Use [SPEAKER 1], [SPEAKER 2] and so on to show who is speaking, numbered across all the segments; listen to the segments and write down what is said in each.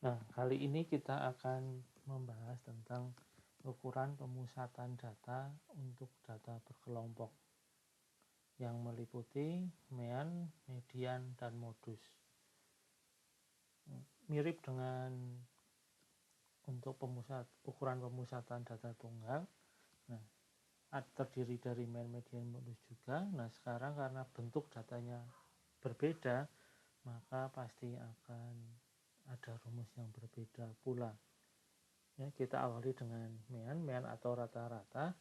[SPEAKER 1] Nah, kali ini kita akan membahas tentang ukuran pemusatan data untuk data berkelompok yang meliputi mean, median, dan modus. Mirip dengan untuk ukuran pemusatan data tunggal, nah, terdiri dari mean, median, modus juga. Nah, sekarang karena bentuk datanya berbeda, maka pasti akan ada rumus yang berbeda pula. Ya, kita awali dengan mean atau rata-rata.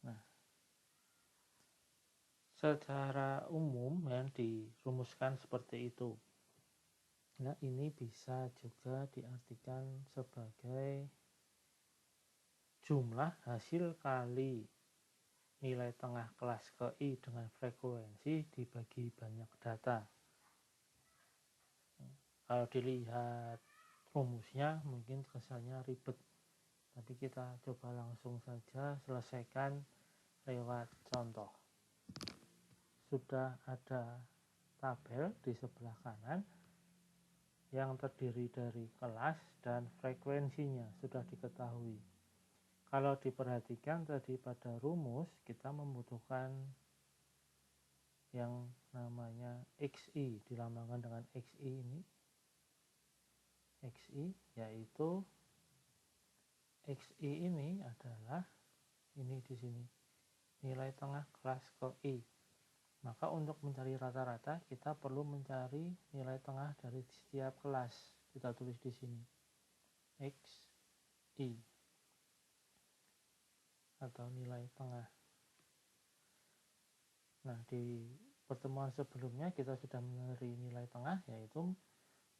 [SPEAKER 1] Nah, secara umum mean dirumuskan seperti itu. Nah, ini bisa juga diartikan sebagai jumlah hasil kali nilai tengah kelas KI dengan frekuensi dibagi banyak data. Kalau dilihat rumusnya mungkin kesannya ribet, tapi kita coba langsung saja selesaikan lewat contoh. Sudah ada tabel di sebelah kanan yang terdiri dari kelas dan frekuensinya sudah diketahui. Kalau diperhatikan tadi pada rumus, kita membutuhkan yang namanya XI, dilambangkan dengan XI ini. XI yaitu XI ini adalah ini di sini nilai tengah kelas ke I. Maka untuk mencari rata-rata kita perlu mencari nilai tengah dari setiap kelas. Kita tulis di sini XI atau nilai tengah. Nah, di pertemuan sebelumnya kita sudah mencari nilai tengah, yaitu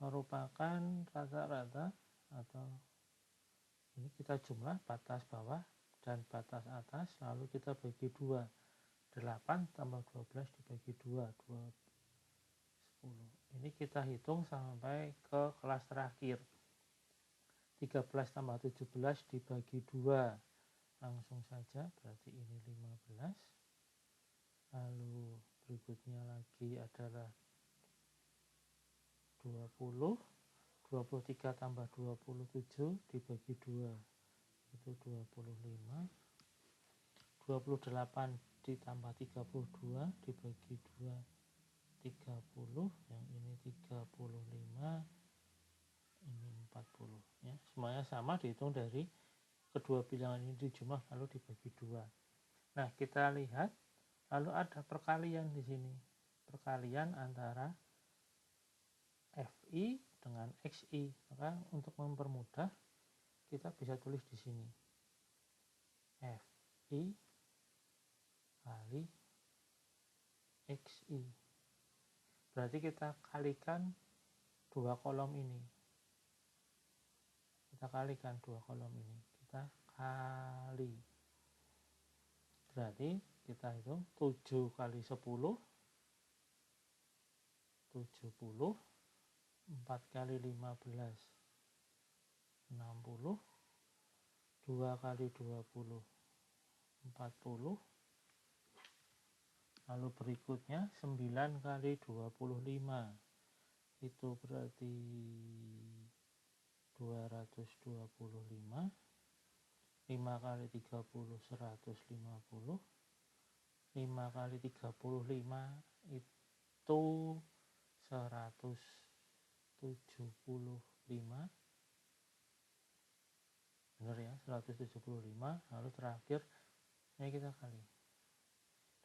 [SPEAKER 1] merupakan rata-rata atau ini kita jumlah batas bawah dan batas atas, lalu kita bagi 2. 8 tambah 12 dibagi 2, 10. Ini kita hitung sampai ke kelas terakhir. 13 tambah 17 dibagi 2. Langsung saja, berarti ini 15. Lalu berikutnya lagi adalah 20. 23 tambah 27 dibagi 2. Itu 25. 28 ditambah 32 dibagi 2, 30. Yang ini 35, ini 40 ya. Semuanya sama, dihitung dari kedua bilangan ini dijumlah lalu dibagi 2. Nah, kita lihat lalu ada perkalian di sini. Perkalian antara FI dengan XI. Maka untuk mempermudah kita bisa tulis di sini FI kali XI. Berarti kita kalikan dua kolom ini. Kita kalikan dua kolom ini. Kita kali. Berarti kita hitung 7 kali 10, 70. 4 kali 15, 60. 2 kali 20, 40. Lalu berikutnya 9 kali 25. Itu berarti 225. 5 kali 30, 150. 5 kali 35 itu 175. Benar ya, 175. Lalu terakhir ini kita kali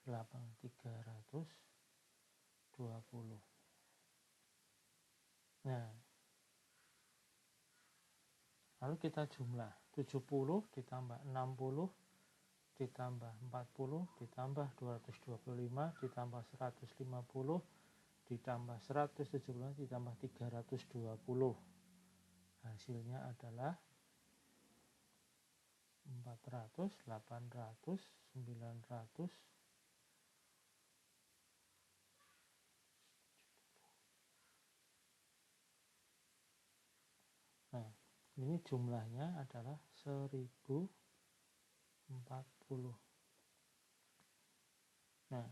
[SPEAKER 1] 320. Nah, lalu kita jumlah 70 ditambah 60 ditambah 40 ditambah 225 ditambah 150 ditambah 175 ditambah 320. Hasilnya adalah 400, 800, 900. Nah, ini jumlahnya adalah 1040. Nah,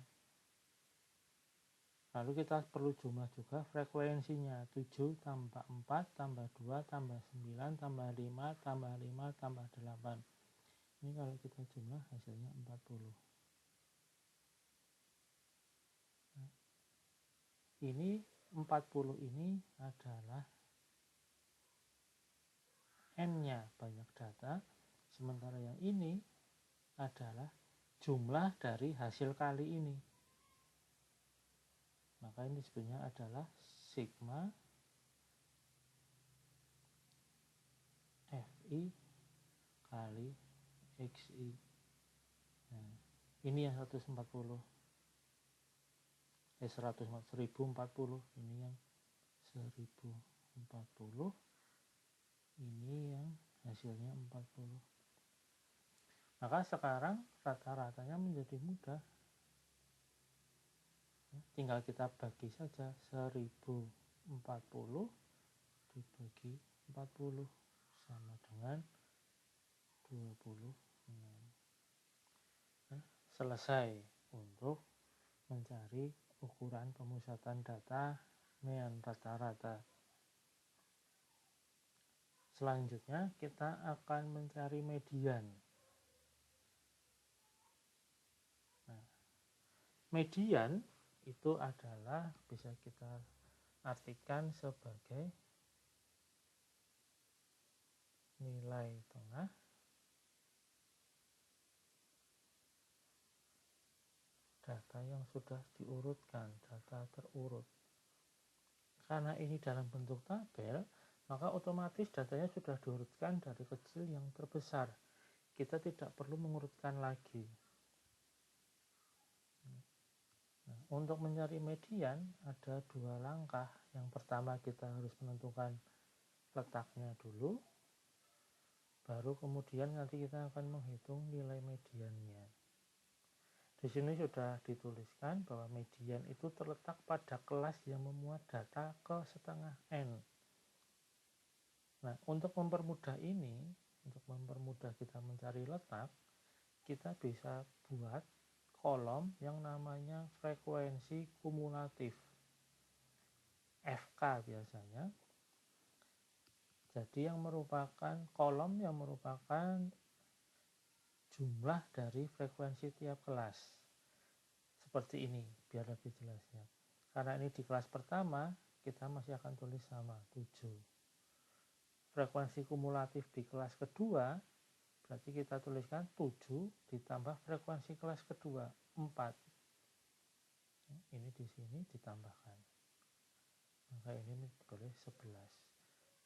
[SPEAKER 1] lalu kita perlu jumlah juga frekuensinya. 7 tambah 4 tambah 2 tambah 9 tambah 5 tambah 5 tambah 8. Ini kalau kita jumlah hasilnya 40. Nah, ini 40 ini adalah N-nya banyak data, sementara yang ini adalah jumlah dari hasil kali ini. Maka ini sebenarnya adalah sigma Fi kali Xi. Nah, ini yang 1040. Ini yang 1040. Ini yang hasilnya 40. Maka sekarang rata-ratanya menjadi mudah. Tinggal kita bagi saja 1040 dibagi 40 sama dengan 26. Nah, selesai untuk mencari ukuran pemusatan data dengan rata-rata. Selanjutnya kita akan mencari median. Nah, median itu adalah bisa kita artikan sebagai nilai tengah data yang sudah diurutkan, data terurut. Karena ini dalam bentuk tabel, maka otomatis datanya sudah diurutkan dari kecil yang terbesar. Kita tidak perlu mengurutkan lagi. Nah, untuk mencari median ada dua langkah. Yang pertama kita harus menentukan letaknya dulu, baru kemudian nanti kita akan menghitung nilai mediannya. Di sini sudah dituliskan bahwa median itu terletak pada kelas yang memuat data ke setengah n. Nah, untuk mempermudah ini, untuk mempermudah kita mencari letak, kita bisa buat kolom yang namanya frekuensi kumulatif, FK biasanya. Jadi yang merupakan kolom yang merupakan jumlah dari frekuensi tiap kelas. Seperti ini, biar lebih jelasnya. Karena ini di kelas pertama, kita masih akan tulis sama, 7. Frekuensi kumulatif di kelas kedua, berarti kita tuliskan 7 ditambah frekuensi kelas kedua, 4. Ini di sini ditambahkan. Maka ini boleh 11.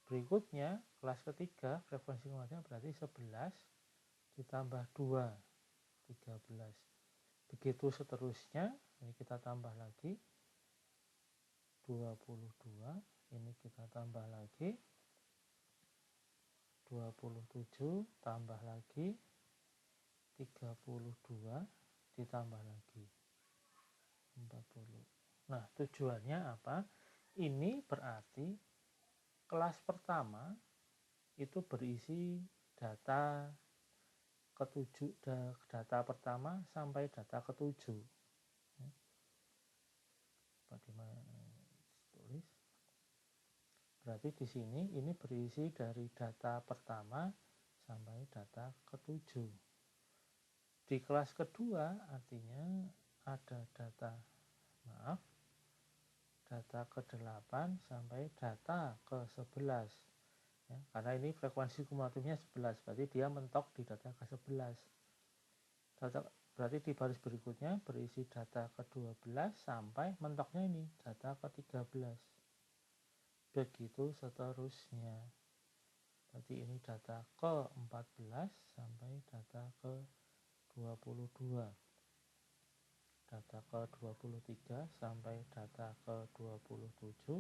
[SPEAKER 1] Berikutnya, kelas ketiga, frekuensi kumulatifnya berarti 11 ditambah 2, 13. Begitu seterusnya, ini kita tambah lagi 22, ini kita tambah lagi 27, tambah lagi 32, ditambah lagi 40. Nah, tujuannya apa? Ini berarti kelas pertama itu berisi data ketujuh, data pertama sampai data ketujuh. Tulis. Berarti di sini ini berisi dari data pertama sampai data ketujuh. Di kelas kedua artinya ada data ke-8 sampai data ke-11. Ya, karena ini frekuensi kumulatifnya 11, berarti dia mentok di data ke-11. Berarti di baris berikutnya berisi data ke-12 sampai mentoknya ini data ke-13. Begitu seterusnya. Berarti ini data ke-14 sampai data ke-22. Data ke-23 sampai data ke-27.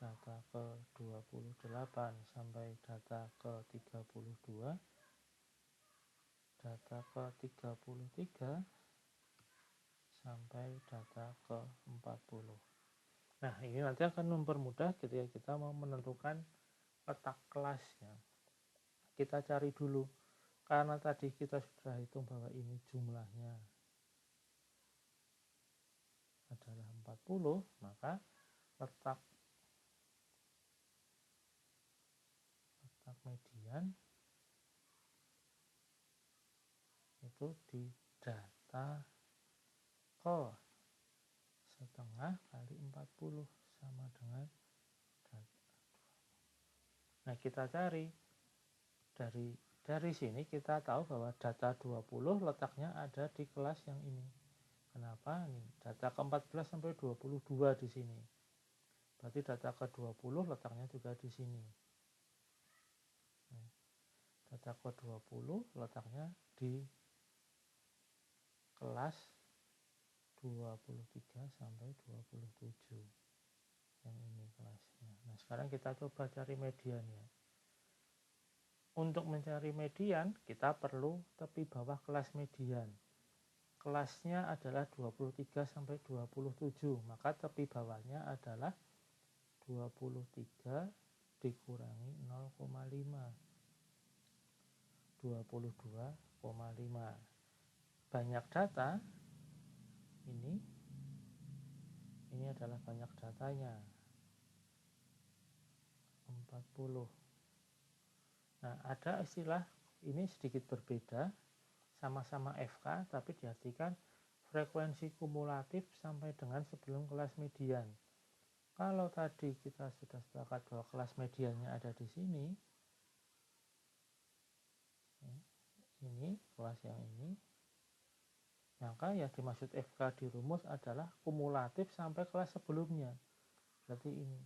[SPEAKER 1] Data ke-28 sampai data ke-32. Data ke-33 sampai data ke-40. Nah, ini nanti akan mempermudah ketika kita mau menentukan letak kelasnya. Kita cari dulu, karena tadi kita sudah hitung bahwa ini jumlahnya adalah 40, maka letak median itu di data ke setengah kali 40 sama dengan data. Nah, kita cari dari sini kita tahu bahwa data 20 letaknya ada di kelas yang ini. Kenapa? Nih, data ke-14 sampai 22 di sini. Berarti data ke-20 letaknya juga di sini. Nah, data ke-20 letaknya di kelas 23 sampai 27. Yang ini kelasnya. Nah, sekarang kita coba cari mediannya. Untuk mencari median, kita perlu tepi bawah kelas median. Kelasnya adalah 23 sampai 27, maka tepi bawahnya adalah 23 dikurangi 0,5. 22,5. Banyak data, ini adalah banyak datanya. 40. Nah, ada istilah ini sedikit berbeda, sama-sama FK, tapi diartikan frekuensi kumulatif sampai dengan sebelum kelas median. Kalau tadi kita sudah sepakat bahwa kelas mediannya ada di sini, ini kelas yang ini, maka yang dimaksud FK di rumus adalah kumulatif sampai kelas sebelumnya. Berarti ini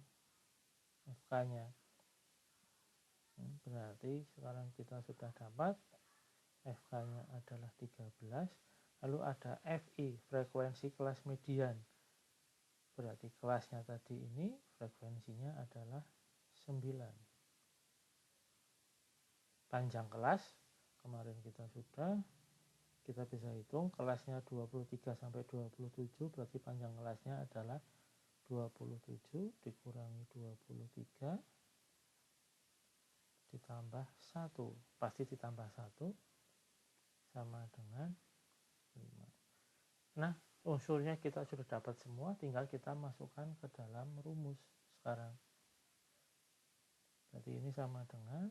[SPEAKER 1] FK-nya. Berarti sekarang kita sudah dapat FK-nya adalah 13, lalu ada FI, frekuensi kelas median. Berarti kelasnya tadi ini frekuensinya adalah 9. Panjang kelas, kemarin kita bisa hitung kelasnya 23 sampai 27, berarti panjang kelasnya adalah 27 dikurangi 23 ditambah 1, pasti ditambah 1 sama dengan 5. Nah, unsurnya kita sudah dapat semua, tinggal kita masukkan ke dalam rumus sekarang. Jadi ini sama dengan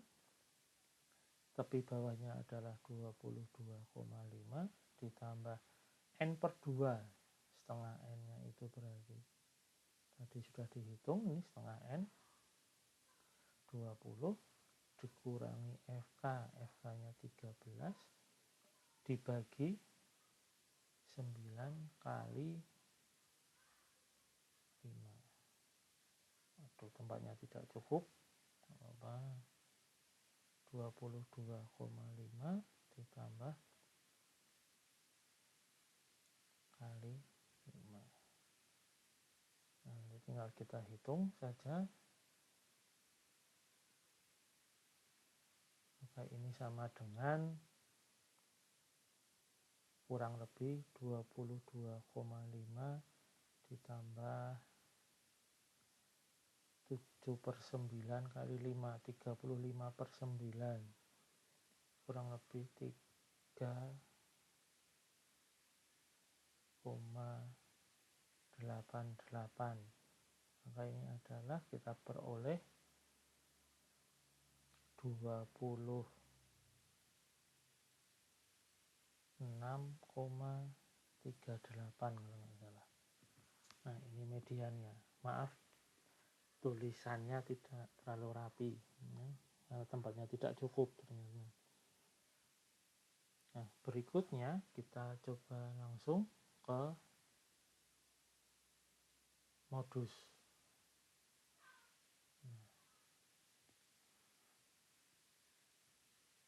[SPEAKER 1] tepi bawahnya adalah 22,5 ditambah N per 2, setengah N-nya itu berarti tadi sudah dihitung, ini setengah N, 20 dikurangi FK, FK-nya 13 dibagi 9 kali 5. Aduh, tempatnya tidak cukup. 22,5 ditambah kali 5. Nah, tinggal kita hitung saja. Maka ini sama dengan kurang lebih 22,5 ditambah 7/9 kali 5, 35/9, kurang lebih 3,88. Maka ini adalah kita peroleh 26,38 kalau nggak salah. Nah, ini mediannya. Maaf, tulisannya tidak terlalu rapi, tempatnya tidak cukup ternyata. Nah, berikutnya kita coba langsung ke modus.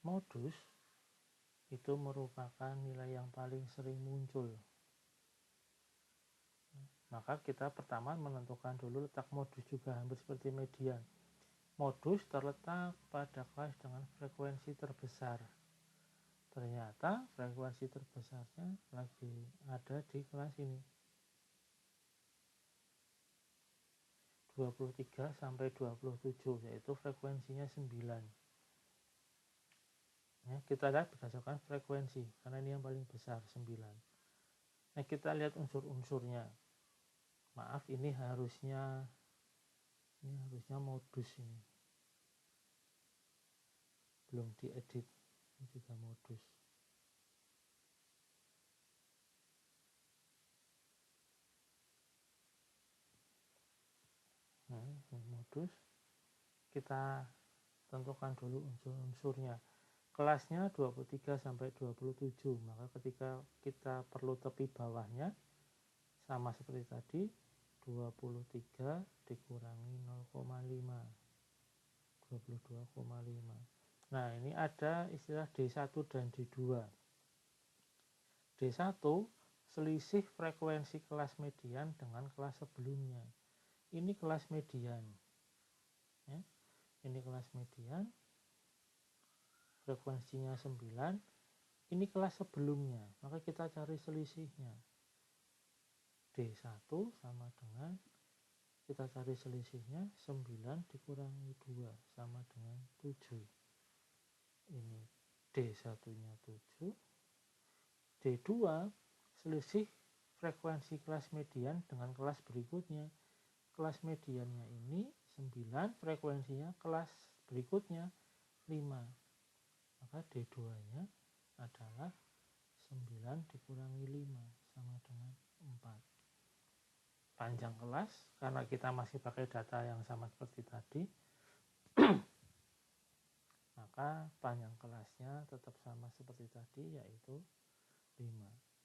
[SPEAKER 1] Modus itu merupakan nilai yang paling sering muncul. Maka kita pertama menentukan dulu letak modus, juga hampir seperti median. Modus terletak pada kelas dengan frekuensi terbesar. Ternyata frekuensi terbesarnya lagi ada di kelas ini. 23 sampai 27, yaitu frekuensinya 9. Ya, kita lihat berdasarkan frekuensi, karena ini yang paling besar, 9. Nah, kita lihat unsur-unsurnya. Maaf, ini harusnya modus, ini belum diedit, ini juga modus. Nah, ini modus. Kita tentukan dulu unsur-unsurnya. Kelasnya 23 sampai 27, maka ketika kita perlu tepi bawahnya sama seperti tadi, 23 dikurangi 0,5, 22,5. Nah, ini ada istilah D1 dan D2. D1 selisih frekuensi kelas median dengan kelas sebelumnya. Ini kelas median. Ya. Ini kelas median, frekuensinya 9. Ini kelas sebelumnya, maka kita cari selisihnya. D1 sama dengan, kita cari selisihnya 9 dikurangi 2 sama dengan 7. Ini D1-nya 7. D2 selisih frekuensi kelas median dengan kelas berikutnya. Kelas mediannya ini 9, frekuensinya kelas berikutnya 5. Maka D2-nya adalah 9 dikurangi 5 sama dengan 4. Panjang kelas, karena kita masih pakai data yang sama seperti tadi, maka panjang kelasnya tetap sama seperti tadi, yaitu 5.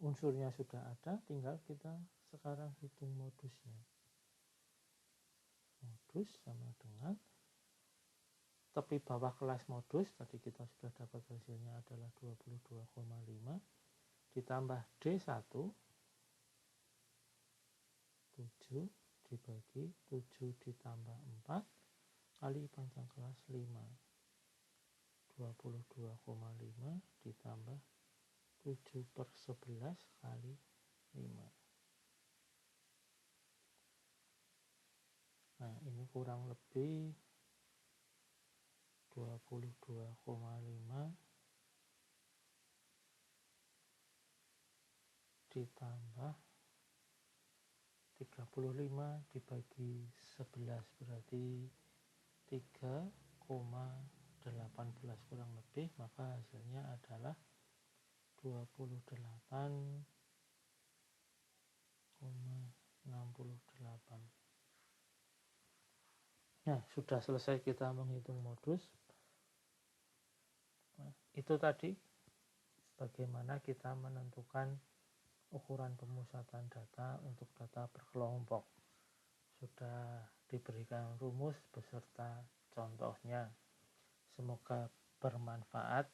[SPEAKER 1] Unsurnya sudah ada, tinggal kita sekarang hitung modusnya. Modus sama dengan tepi bawah kelas modus, tadi kita sudah dapat hasilnya adalah 22,5, ditambah D1, 7 dibagi 7 ditambah 4 kali panjang kelas 5. 22,5 ditambah 7 per 11 kali 5. Nah, ini kurang lebih 22,5 ditambah 35 dibagi 11, berarti 3,18 kurang lebih, maka hasilnya adalah 28,68. Nah, sudah selesai kita menghitung modus. Nah, itu tadi bagaimana kita menentukan ukuran pemusatan data untuk data berkelompok. Sudah diberikan rumus beserta contohnya. Semoga bermanfaat.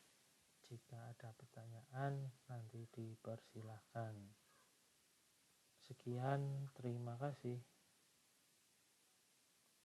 [SPEAKER 1] Jika ada pertanyaan, nanti dipersilahkan. Sekian, terima kasih.